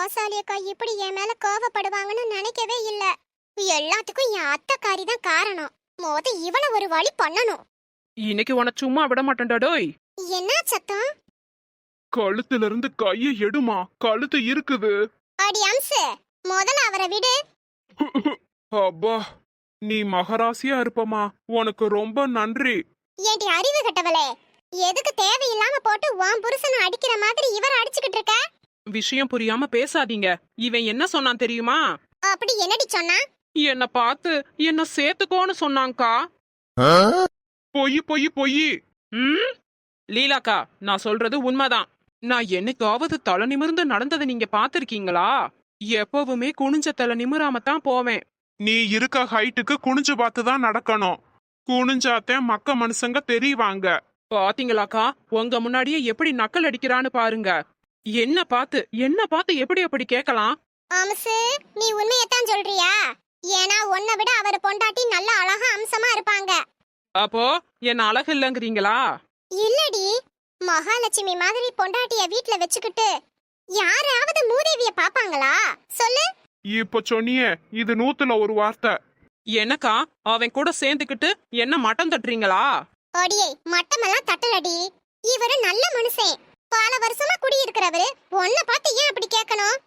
ரோசாலி அக்கா இப்படி என் மேல கோவப்படுவாங்கன்னு நினைக்கவே இல்ல. எல்லாத்துக்கும் என் அத்தைக்காரி தான் காரணம். இவள ஒரு வழி பண்ணணும். இன்னைக்கு உன சும்மா விட மாட்டேன்டா டோய். என்ன சத்தம்? கழுத்துல இருந்து கைய எடுமா, கழுத்து இருக்குது. அடி அம்சு, முதல்ல அவரை விடு. அப்பா, நீ மகராசியா இருப்பமா, உனக்கு ரொம்ப நன்றி. ஏடி அறிவு கட்டவளே, எதுக்கு தேவையில்லாம போட்டு உன் புருஷனை அடிக்கிற மாதிரி இவரை அடிச்சுக்கிட்டு இருக்க? விஷயம் புரியாம பேசாதீங்க. இவன் என்ன சொன்னான் தெரியுமா? அப்படி என்னடி சொன்னா? என்ன பார்த்து என்ன சேர்த்துக்கோன்னு சொன்னாங்கா. பொய் பொய் பொய். லீலாக்கா, நான் சொல்றது உண்மைதான். நான் என்னைக்காவது தலை நிமிர்ந்து நடந்ததை நீங்க பாத்திருக்கீங்களா? எப்பவுமே குனிஞ்ச தலை நிமிராமத்தான் போவேன். நீ இருக்க ஹைட்டுக்கு குனிஞ்சு பார்த்துதான் நடக்கணும். குனிஞ்சாத்தேன் மக்க மனுஷங்க தெரிவாங்க. பாத்தீங்களாக்கா, உங்க முன்னாடியே எப்படி நக்கல் அடிக்கிறான்னு பாருங்க. என்ன பார்த்து எப்படி அப்படி கேட்கலாம்? அம்சு, நீ உண்மையத்தான் சொல்றியா? ஏன்னா உன்னை விட அவர் பொண்டாட்டி நல்ல அழகா அம்சமா இருப்பாங்க. அப்போ என்ன அழகு இல்லங்கிறீங்களா? இல்லடி, மகாலட்சுமி மாதிரி பொண்டாட்டிய வீட்ல வச்சுக்கிட்டு யாராவது மூதேவிய பாப்பாங்களா சொல்லு? இப்ப சொன்னியே, இது 100ல ஒரு வார்த்தை. எனக்கா அவன் கூட சேர்ந்துக்கிட்டு என்ன மட்டம் தட்டுறீங்களா? அடியே, மட்டமெல்லாம் தட்டலடி. இவரு நல்ல மனுஷன், பல வருஷமா குடியிருக்கிறவரு. உன்னை பார்த்து ஏன் அப்படி கேட்கணும்?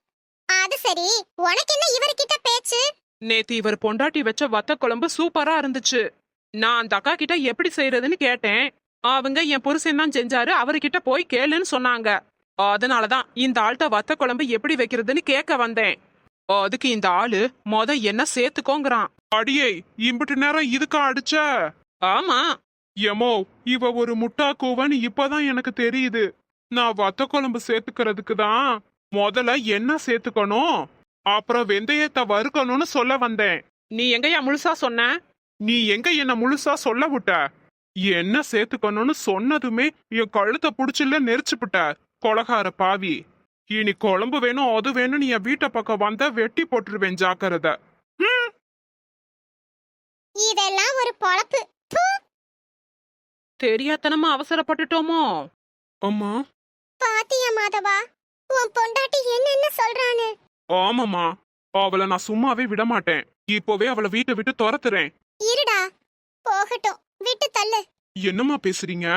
அது சரி, உனக்கு என்ன இவர்கிட்ட பேச்சு? நேத்து இவர் பொண்டாட்டி வச்ச வத்த குழம்பு சூப்பரா இருந்துச்சு. நான் அந்த அக்கா கிட்ட எப்படி செய்யறதுன்னு கேட்டேன். அவங்க என் புருஷன் தான் செஞ்சாரு, அவர்கிட்ட போய் கேளுன்னு சொன்னாங்க. அதனாலதான் இந்த ஆள்கிட்ட வத்த குழம்பு எப்படி வைக்கிறதுன்னு கேட்க வந்தேன். அதுக்கு இந்த ஆளு என்ன சேர்த்துக்கோங்கிறான். அடியே, இம்பிட்டு நேரம் இதுக்கா அடிச்ச? ஆமா. எமோ, இவ ஒரு முட்டா கூவன்னு இப்பதான் எனக்கு தெரியுது. நான் வத்த குழம்பு சேர்த்துக்கிறதுக்கு தான் முதல்ல என்ன சேர்த்துக்கணும், அப்புறம் வெந்தயத்தை வறுக்கணும்னு சொல்ல வந்தேன். நீ எங்கயா முழுசா சொன்ன? நீ எங்க என்ன முழுசா சொல்ல விட்ட? என்ன சேர்த்துக்கணும்னு சொன்னதுமே என் கழுத்தை புடிச்சுல நெரிச்சுப்புட்ட கொலகார பாவி. இனி குழம்பு வேணும் அது வேணும் நீ என் வீட்டை பக்கம் வந்த வெட்டி போட்டுருவேன், ஜாக்கிரதை. இதெல்லாம் ஒரு பொழப்பு. தெரியாதனமா அவசரப்பட்டுட்டோமோ? அம்மா. பாத்தியா மாதவா, உன் பொண்டாட்டி என்னென்ன சொல்றானு? ஆமாமா, அவளை நான் சும்மாவே விட மாட்டேன். இப்போவே அவளை வீட்டை விட்டு துரத்துறேன். இருடா, போகட்டும், விட்டு தள்ளு. என்னம்மா பேசுறீங்க?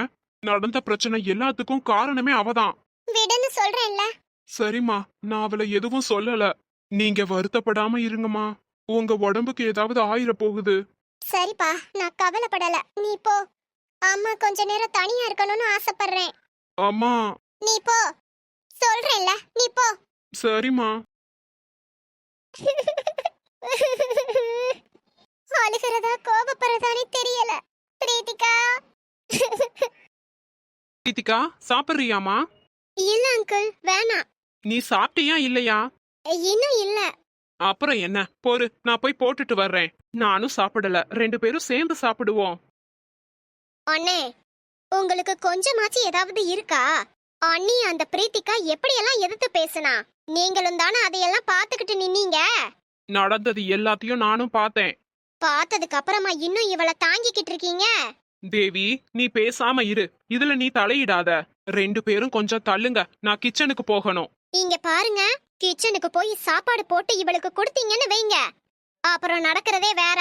நடந்த பிரச்சனை எல்லாத்துக்கும் காரணமே அவதான். விடுன்னு சொல்றேன்ல. சரிம்மா, நான் அவளை எதுவும் சொல்லல. நீங்க வருத்தப்படாம இருங்கம்மா. உங்க உடம்புக்கு ஏதாவது ஆயிர போகுது. சரிப்பா, நான் கவலைப்படல, நீ போ. அம்மா கொஞ்ச நேரம் தனியா இருக்கணும்னு ஆசைப்படுறேன். அம்மா. நீ போ, சொல்றேன்ல, நீ போ. சரிம்மா. அழுகிறதா கோபப்படுறதானே தெரியல. பிரீத்திகா. பிரீத்திகா, சாப்பிடுறியாமா? இல்ல அங்கிள், வேணாம். நீ சாப்பிட்டியா இல்லையா? இன்னும் இல்ல. அப்புறம் என்ன, போரு, நான் போய் போட்டுட்டு வர்றேன். நானும் சாப்பிடல, 2 பேரும் சேர்ந்து சாப்பிடுவோம். அண்ணே, உங்களுக்கு கொஞ்சமாச்சு ஏதாவது இருக்கா? அண்ணி அந்த பிரீத்திகா எப்படியெல்லாம் எதிர்த்து பேசுனா, நீங்களும் தானே அதையெல்லாம் பாத்துக்கிட்டு நின்னீங்க. நடந்தது எல்லாத்தையும் நானும் பார்த்தேன். பார்த்ததுக்கு அப்புறமா இன்னும் இவளை தாங்கிக்கிட்டு இருக்கீங்க. தேவி, நீ பேசாம இரு. இதுல நீ தலையிடாத. 2 பேரும் கொஞ்சம் தள்ளுங்க, நான் கிச்சனுக்கு போகணும். இங்க பாருங்க, கிச்சனுக்கு போய் சாப்பாடு போட்டு இவளுக்கு கொடுத்தீங்கன்னு வைங்க, அப்புறம் நடக்கிறதே வேற.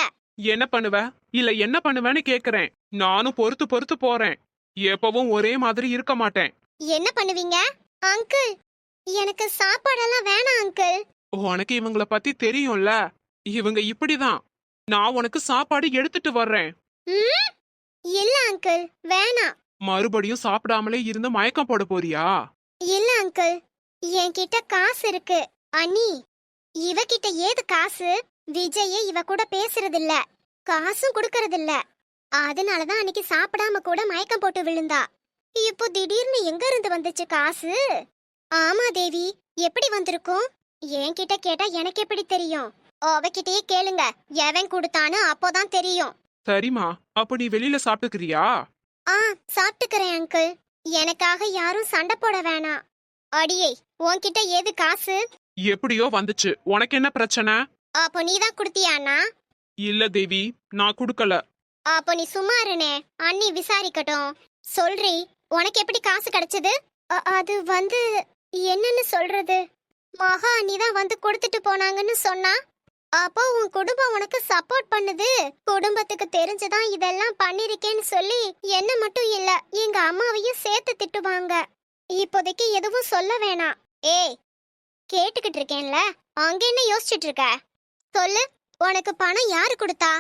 என்ன பண்ணுவ இல்ல என்ன பண்ணுவேன்னு கேக்குறேன். நானும் பொறுத்து பொறுத்து போறேன். எப்பவும் ஒரே மாதிரி இருக்க மாட்டேன். என்ன பண்ணுவீங்க அங்கிள்? எனக்கு சாப்பாடெல்லாம் வேணாம் அங்கிள். உனக்கு இவங்கள பத்தி தெரியும்ல, இவங்க இப்படிதான். நான் உனக்கு சாப்பாடு எடுத்துட்டு வர்றேன். இல்ல அங்கிள், வேணாம். மறுபடியும் சாப்பிடாமலே இருந்து மயக்கம் போட போறியா? இல்ல அங்கிள், என்கிட்ட காசு இருக்கு. அண்ணி, இவகிட்ட ஏது காசு? விஜயே இவ கூட பேசுறதில்ல, காசும் கொடுக்கறதில்ல. அதனாலதான் அன்னைக்கு சாப்பிடாம கூட மயக்கம் போட்டு விழுந்தா. இப்போ திடீர்னு எங்க இருந்து வந்துச்சு காசு? ஆமா தேவி, எப்படி வந்திருக்கும்? என்கிட்ட கேட்டா எனக்கு எப்படி தெரியும்? அவகிட்டயே கேளுங்க, எவன் கொடுத்தான்னு அப்போதான் தெரியும். சரிமா, அப்ப நீ வெளியில சாப்பிட்டுக்கிறியா? சாப்பிட்டுக்கிறேன் அங்கிள். எனக்காக யாரும் சண்டை போட வேணாம். அடியே, உன்கிட்ட ஏது காசு? எப்படியோ வந்துச்சு, உனக்கு என்ன பிரச்சனை? அப்போ நீதான் குடுத்தியானா? இல்ல தேவி, நான் குடுக்கல. அப்போ நீ சும்மா இருனே, அண்ணி விசாரிக்கட்டும். சொல்றி, உனக்கு எப்படி காசு கிடைச்சது? அது வந்து என்னன்னு சொல்றது? மகா அண்ணி தான் வந்து கொடுத்துட்டு போனாங்கன்னு சொன்னா. அப்போ உன் குடும்பம் உனக்கு சப்போர்ட் பண்ணுது. குடும்பத்துக்கு தெரிஞ்சுதான் இதெல்லாம் பண்ணிருக்கேன்னு சொல்லி என்ன மட்டும் இல்ல எங்க அம்மாவையும் சேர்த்து திட்டுவாங்க. இப்போதைக்கு எதுவும் சொல்ல வேணாம். ஏய், கேட்டுக்கிட்டு இருக்கேன்ல, அங்க என்ன யோசிச்சுட்டு இருக்க? சொல்லு, உனக்கு பணம் யாரு கொடுத்தா?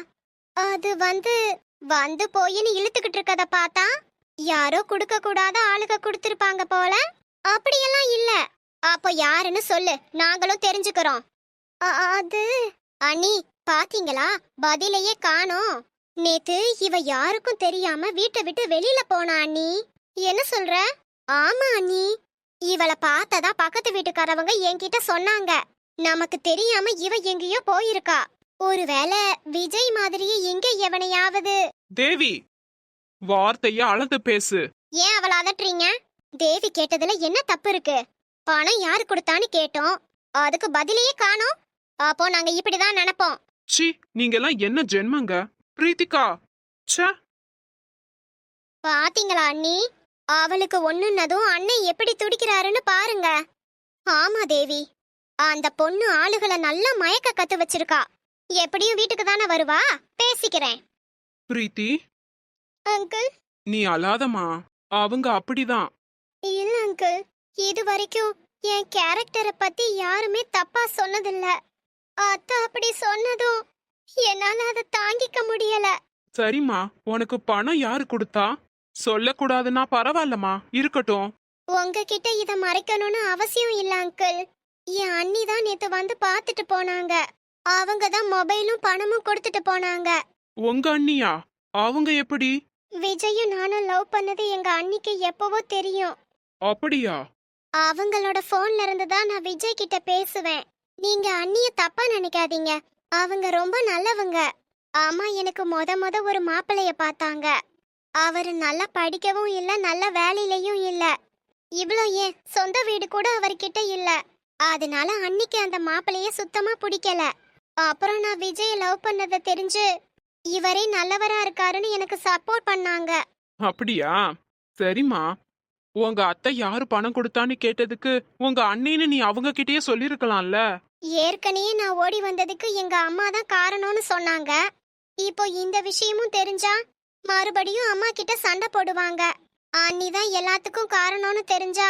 அது வந்து போயின்னு இழுத்துக்கிட்டு இருக்கத பார்த்தா யாரோ கொடுக்க கூடாத ஆளுக கொடுத்திருப்பாங்க போல. அப்படியெல்லாம் இல்ல. அப்போ யாருன்னு சொல்லு, நாங்களும் தெரிஞ்சுக்கிறோம். அது அண்ணி, பாத்தீங்களா, பதிலையே காணோம். நேத்து இவ யாருக்கும் தெரியாம வீட்டை விட்டு வெளியில போனா அண்ணி. என்ன சொல்ற? ஆமா அண்ணி, இவளை பார்த்ததா பக்கத்து வீட்டுக்காரவங்க என்கிட்ட சொன்னாங்க. நமக்கு தெரியாம இவ எங்கேயோ போயிருக்கா. ஒருவேளை விஜய் மாதிரியே எங்க எவனையாவது. தேவி, வார்த்தைய அளந்து பேசு. ஏன் அவளை அதட்டுறீங்க? தேவி கேட்டதுல என்ன தப்பு இருக்கு? பணம் யாரு கொடுத்தான்னு கேட்டோம், அதுக்கு பதிலையே காணோம். அப்போ நாங்க இப்படிதான் நினைப்போம். சி, நீங்கெல்லாம் என்ன ஜென்மங்க? பிரீத்திகா, ச்சே. பாத்தீங்களா அண்ணி, அவளுக்கு ஒண்ணுன்னதும் அண்ணன் எப்படி துடிக்கிறாருன்னு பாருங்க. ஆமா தேவி, அந்த பொண்ணு ஆளுகளை நல்லா மயக்க கத்து வச்சிருக்கா. எப்படியும் வீட்டுக்கு தானே வருவா, பேசிக்கிறேன். பிரீத்தி, அங்கிள். நீ அழாதம்மா, அவங்க அப்படிதான். இல்ல அங்கிள், இது வரைக்கும் என் கேரக்டரை பத்தி யாருமே தப்பா சொன்னதில்ல. அத்தை அப்படி சொன்னதும் என்னால அதை தாங்கிக்க முடியல. சரிம்மா, உனக்கு பணம் யாரு கொடுத்தா? சொல்லக்கூடாதுன்னா பரவாயில்லம்மா, இருக்கட்டும். உங்ககிட்ட இத மறைக்கணும்னு அவசியம் இல்ல அங்கிள். என் அண்ணி தான் நேத்து வந்து பார்த்துட்டு போனாங்க. அவங்க தான் மொபைலும் பணமும் கொடுத்துட்டு போனாங்க. உங்க அண்ணியா? அவங்க எப்படி? விஜயும் நானும் லவ் பண்ணது எங்க அண்ணிக்கு எப்பவோ தெரியும். அப்படியா? அவங்களோட போன்ல இருந்து தான் நான் விஜய் கிட்ட பேசுவேன். நீங்க அண்ணிய தப்பா நினைக்காதீங்க, அவங்க ரொம்ப நல்லவங்க. அம்மா எனக்கு முத ஒரு மாப்பிளைய பார்த்தாங்க. அவரு நல்லா படிக்கவும் இல்ல, நல்ல வேலையிலயும் இல்ல. இவ்ளோ ஏன் சொந்த வீடு கூட அவர்கிட்ட இல்ல. அதனால அன்னிக்கு அந்த மாப்பிளைய சுத்தமா பிடிக்கல. அப்புறம் நான் விஜய லவ் பண்ணத தெரிஞ்சு இவரே நல்லவரா இருக்காருன்னு எனக்கு சப்போர்ட் பண்ணாங்க. அப்படியா? சரிம்மா, உங்க அத்தை யாரு பணம் கொடுத்தான்னு கேட்டதுக்கு உங்க அண்ணின்னு நீ அவங்க கிட்டயே சொல்லிருக்கலாம்ல. ஏற்கனவே நான் ஓடி வந்ததுக்கு எங்க அம்மா தான் காரணம்னு சொன்னாங்க. இப்போ இந்த விஷயமும் தெரிஞ்சா மறுபடியும் அம்மா கிட்ட சண்டை போடுவாங்க. அண்ணி தான் எல்லாத்துக்கும் காரணம்னு தெரிஞ்சா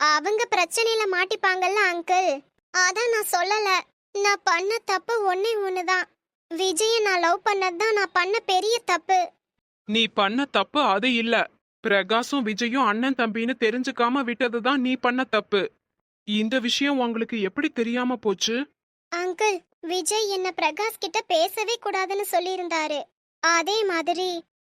அவங்க பிரச்சனையில மாட்டிப்பாங்கல்ல அங்கிள். அதான் நான் சொல்லல. நான் பண்ண தப்பு ஒன்னே ஒண்ணுதான். விஜய நான் லவ் பண்ணதுதான் நான் பண்ண பெரிய தப்பு. நீ பண்ண தப்பு அது இல்ல. பிரகாசும் விஜயும் அண்ணன் தம்பின்னு தெரிஞ்சுக்காம விட்டதுதான் நீ பண்ண தப்பு. இந்த விஷயம் உங்களுக்கு எப்படி தெரியாம போச்சு? அங்கிள், விஜய் என்ன பிரகாஷ் கிட்ட பேசவே கூடாதுன்னு சொல்லியிருந்தாரு. அதே மாதிரி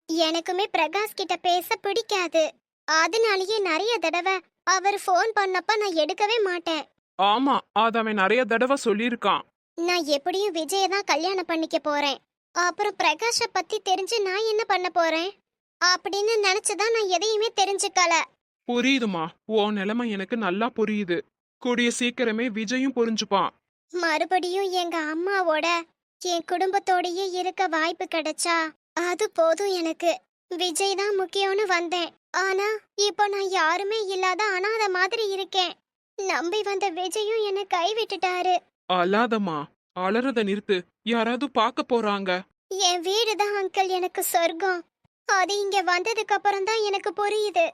எனக்குமே பிரகாஷ் கிட்ட பேச பிடிக்காது. அதனாலேயே நிறைய தடவை அவர் ஃபோன் பண்ணப்ப நான் எடுக்கவே மாட்டேன். ஆமா, அத அவன் நிறைய தடவை சொல்லியிருக்கான். நான் எப்படியும் விஜய தான் கல்யாணம் பண்ணிக்க போறேன். அப்புறம் பிரகாஷ பத்தி தெரிஞ்சு நான் என்ன பண்ண போறேன் அப்படின்னு நினைச்சுதான் நான் எதையுமே தெரிஞ்சுக்கல. புரியுதுமா, உன் நிலைமை எனக்கு நல்லா புரியுது. கூடிய சீக்கிரமே விஜயும் புரிஞ்சுப்பான். மறுபடியும் எங்க அம்மாவோட என் குடும்பத்தோடயே இருக்க வாய்ப்பு கிடைச்சா அது போதும் எனக்கு. விஜய் தான் முக்கியம்னு வந்தேன். ஆனா இப்போ நான் யாருமே இல்லாத அனாதை மாதிரி இருக்கேன். நம்பி வந்த விஜயும் என்னை கைவிட்டுட்டாரு. அழாதம்மா, அலறத நிறுத்து. யாராவது பார்க்க போறாங்க. என் வீடு தான் அங்கிள் எனக்கு சொர்க்கம். அது இங்க வந்ததுக்கு அப்புறம் தான் எனக்கு புரியுது.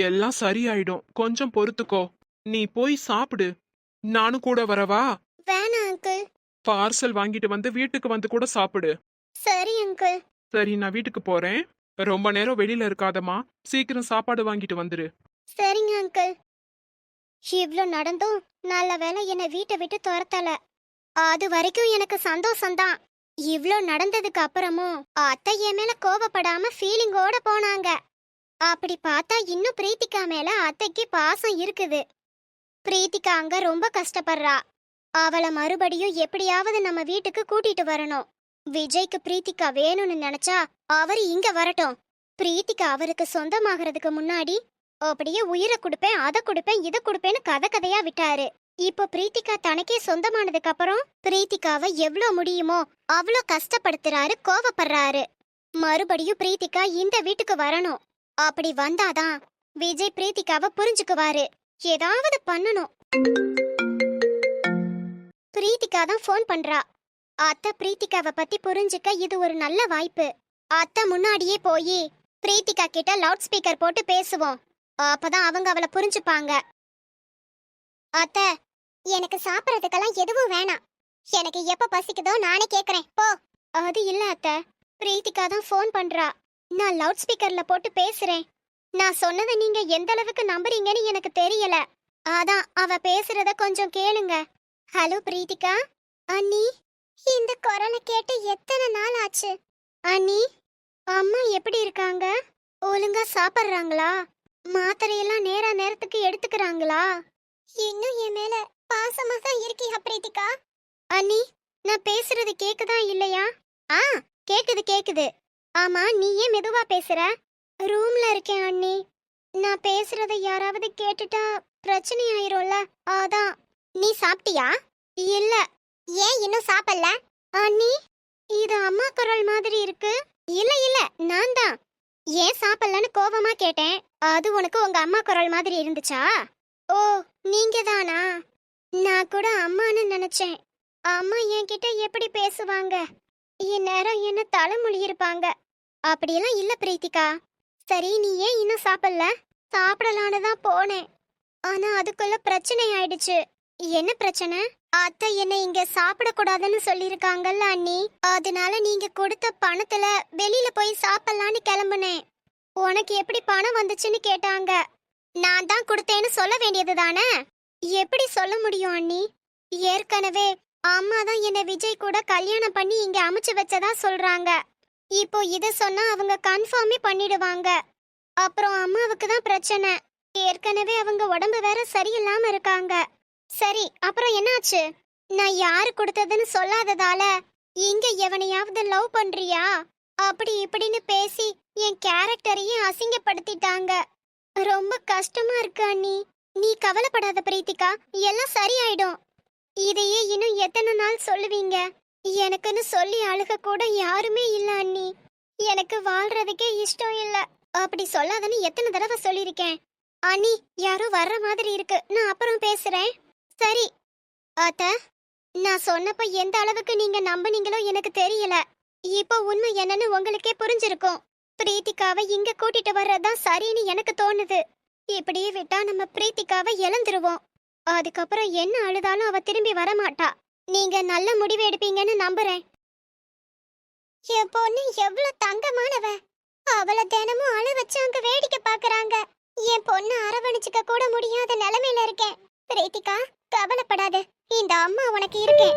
எல்லாம் சரியாயிடும், கொஞ்சம் பொறுத்துக்கோ. நீ போய் சாப்பிடு. நானும் கூட வரவா? வேணாம் அங்கிள். பார்சல் வாங்கிட்டு வந்து வீட்டுக்கு வந்து கூட சாப்பிடு. சரி அங்கிள். சரி, நான் வீட்டுக்கு போறேன். ரொம்ப நேரம் வெளியில இருக்காதம்மா, சீக்கிரம் சாப்பாடு வாங்கிட்டு வந்துரு. சரிங்க அங்கிள். இவ்ளோ நடந்தும் நல்ல வேளை என்னை வீட்டை விட்டு துரத்தல. அது வரைக்கும் எனக்கு சந்தோஷம்தான். இவ்ளோ நடந்ததுக்கு அப்புறமும் அத்தை என் மேல கோவப்படாம ஃபீலிங்கோட போனாங்க. அப்படி பார்த்தா இன்னும் பிரீத்திகா மேல அத்தைக்கு பாசம் இருக்குது. பிரீத்திகா அங்க ரொம்ப கஷ்டப்படுறா. அவளை மறுபடியும் எப்படியாவது நம்ம வீட்டுக்கு கூட்டிட்டு வரணும். விஜய்க்கு பிரீத்திகா வேணும்னு நினைச்சா அவர் இங்க வரட்டும். பிரீத்திகா அவருக்கு சொந்தமாகறதுக்கு முன்னாடி அப்படியே உயிரை கொடுப்பேன், அதை கொடுப்பேன், இதை கொடுப்பேன்னு கதையா விட்டாரு. இப்போ பிரீத்திகா தனக்கே சொந்தமானதுக்கு அப்புறம் பிரீத்திகாவை எவ்வளோ முடியுமோ அவ்வளோ கஷ்டப்படுத்துறாரு, கோவப்படுறாரு. மறுபடியும் பிரீத்திகா இந்த வீட்டுக்கு வரணும். அப்படி வந்தாதான் விஜய் பிரீத்திகாவை புரிஞ்சுக்குவாரு. ஏதாவது பண்ணணும். பிரீத்திகா தான் ஃபோன் பண்றா. அத்தை பிரீத்திகாவை பத்தி புரிஞ்சுக்க இது ஒரு நல்ல வாய்ப்பு. அத்தை முன்னாடியே போய் பிரீத்திகா கிட்ட லவுட் ஸ்பீக்கர் போட்டு பேசுவோம். அப்பதான் அவங்க அவளை புரிஞ்சுப்பாங்க. அத்தை, எனக்கு சாப்பிடறதுக்கெல்லாம் எதுவும் வேணாம். எனக்கு எப்ப பசிக்குதோ நானே கேக்குறேன் போ. அது இல்ல அத்தை, பிரீத்திகா தான் ஃபோன் பண்றா. நான் லவுட் ஸ்பீக்கர்ல போட்டு பேசுறேன். நான் சொன்னதை நீங்க எந்த அளவுக்கு நம்புறீங்கன்னு எனக்கு தெரியல. அதான் அவ பேசுறத கொஞ்சம் கேளுங்க. ஹலோ பிரீத்திகா. அண்ணி, இந்த குரலை கேட்டு எத்தனை நாள் ஆச்சு? அண்ணி, அம்மா எப்படி இருக்காங்க? ஒழுங்கா சாப்பிட்றாங்களா? மாத்திரையெல்லாம் நேரத்துக்கு எடுத்துக்கிறாங்களா? இன்னும் என் மேல பாசமா தான் இருக்கியா பிரீத்திகா? அண்ணி, நான் பேசுறது கேக்குதா இல்லையா? ஆ, கேக்குது. ஆமா, நீ ஏன் மெதுவா பேசுற? ரூம்ல இருக்கேன் அண்ணி. நான் பேசுறத யாராவது கேட்டுட்டா பிரச்சனை ஆயிரும்ல, அதான். நீ சாப்பிட்டியா? இல்ல. ஏன் இன்னும் சாப்பிடல? அண்ணி, இது அம்மா குரல் மாதிரி இருக்கு. இல்ல, நான் தான். ஏன் சாப்பிடலன்னு கோவமா கேட்டேன். அது உனக்கு உங்க அம்மா குரல் மாதிரி இருந்துச்சா? ஓ, நீங்க தானா? நான் கூட அம்மான்னு நினைச்சேன். அம்மா என்கிட்ட எப்படி பேசுவாங்க? இந்நேரம் என்ன தலைமொழி இருப்பாங்க. அப்படியெல்லாம் இல்ல பிரீத்திகா. சரி, நீ ஏன் இன்னும் சாப்பிடல? சாப்பிடலான்னு தான் போனேன். ஆனா அதுக்குள்ள பிரச்சனை ஆயிடுச்சு. என்ன பிரச்சனை? அத்தை என்னை இங்க சாப்பிடக்கூடாதுன்னு சொல்லிருக்காங்கல்ல அண்ணி. அதனால நீங்க கொடுத்த பணத்துல வெளியில போய் சாப்பிடலான்னு கிளம்புனேன். உனக்கு எப்படி பணம் வந்துச்சுன்னு கேட்டாங்க. நான் தான் கொடுத்தேன்னு சொல்ல வேண்டியது தானே? எப்படி சொல்ல முடியும் அண்ணி? ஏற்கனவே அம்மா தான் என்னை விஜய் கூட கல்யாணம் பண்ணி இங்க அமைச்சு வச்சதா சொல்றாங்க. இப்போ இத சொன்னா அவங்க கன்ஃபார்மே பண்ணிடுவாங்க. அப்புறம் அம்மாவுக்கு தான் பிரச்சனை. ஏற்கனவே அவங்க உடம்பு வேற சரியில்லாம இருக்காங்க. சரி, அப்புறம் என்னாச்சு? நான் யாரு கொடுத்ததுன்னு சொல்லாததால இங்க எவனையாவது லவ் பண்றியா அப்படி இப்படின்னு பேசி என் கேரக்டரையே அசிங்கப்படுத்திட்டாங்க. ரொம்ப கஷ்டமா இருக்கு அண்ணி. நீ கவலைப்படாத பிரீத்திகா, எல்லாம் சரியாயிடும். இதையே இன்னும் எத்தனை நாள் சொல்லுவீங்க? எனக்குன்னு சொல்லி அழுக கூட யாருமே இல்ல அண்ணி. எனக்கு வாழ்றதுக்கே இஷ்டம் இல்ல. அப்படி சொல்லாதன்னு எத்தனை தடவை சொல்லிருக்கேன். அண்ணி, யாரோ வர்ற மாதிரி இருக்கு. நான் அப்புறம் பேசுறேன். சரி. அத்தை, நான் சொன்னப்ப எந்த அளவுக்கு நீங்க நம்புனீங்களோ எனக்கு தெரியல. இப்போ உண்மை என்னன்னு உங்களுக்கே புரிஞ்சிருக்கும். பிரீத்திகாவை இங்க கூட்டிட்டு வர்றதுதான் சரின்னு எனக்கு தோணுது. இப்படியே விட்டா நம்ம பிரீத்திகாவை இழந்துருவோம். அதுக்கப்புறம் என்ன அழுதாலும் அவ திரும்பி வரமாட்டா. நீங்க நல்ல முடிவு எடுப்பீங்கன்னு நம்புறேன். என் பொண்ணு எவ்வளவு தங்கமானவ. அவளை தினமும் அழ வச்சு அங்க வேடிக்கை பாக்குறாங்க. என் பொண்ணு அரவணைச்சுக்க கூட முடியாத நிலைமையில இருக்கேன். பிரீத்திகா, கவலைப்படாத. இந்த அம்மா உனக்கு இருக்கேன்.